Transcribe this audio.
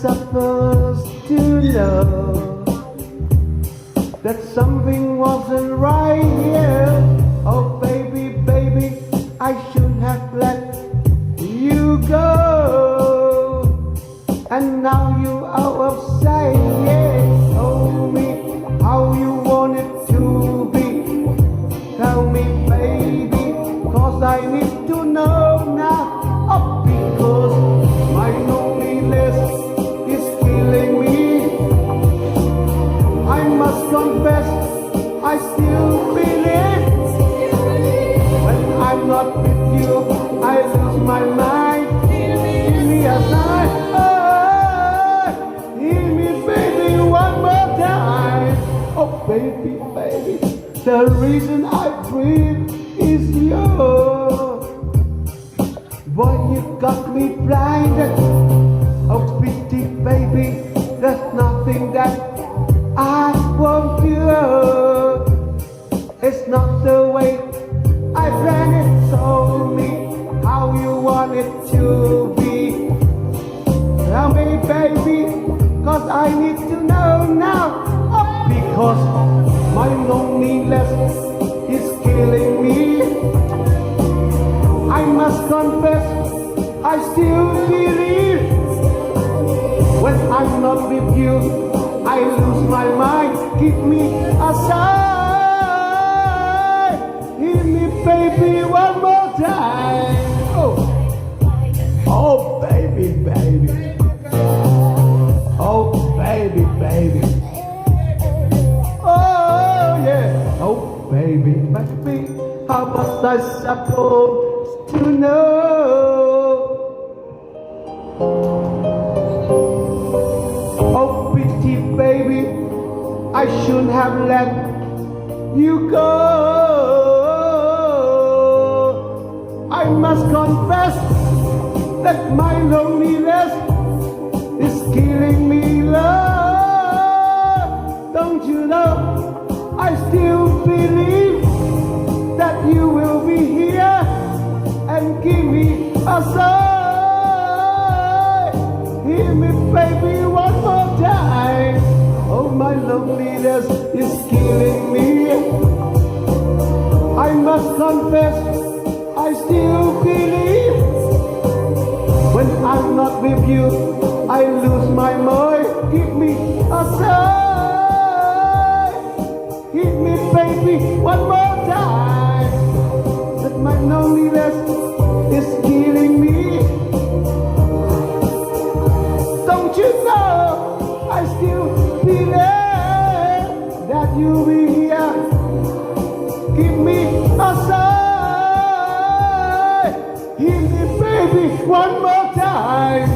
supposed to know that something wasn't right here? Oh baby, baby, I should have let you go. And now you out of sight, yeah. Tell me how you want it to be. Tell me, baby, cause I need to know now. Oh, because my loneliness is killing me. I must confess, I still believe. When I'm not with you, I lose my mind. Give me a sign, oh, hear me, baby, one more time. Oh, baby, baby, the reason I breathe is you. Boy, you got me blinded. Oh, pretty baby, there's nothing that I won't do. It's not the way I planned it. Tell me how you want it to be. Tell me, baby, cause I need to know now. Oh, because my loneliness is killing me. I must confess, I still believe. When I'm not with you, I lose my mind. Give me a sign. Hear me, baby, one more time. Oh, oh, baby, baby. Oh, baby, baby. Oh, yeah. Oh, baby, baby. How was I supposed to know? Oh, pretty baby, I shouldn't have let you go. I must confess that my loneliness is killing me, love. Don't you know, I still believe that you will be here and give me a sign. Hear me, baby, one more time. Oh, my loneliness is killing me. I must confess, I still believe. When I'm not with you, I lose my mind. Give me a sign. Hit me, baby, one more time. That my loneliness is killing me. Don't you know I still believe that you'll be here. Give me a sign. Hit me, baby, one more time.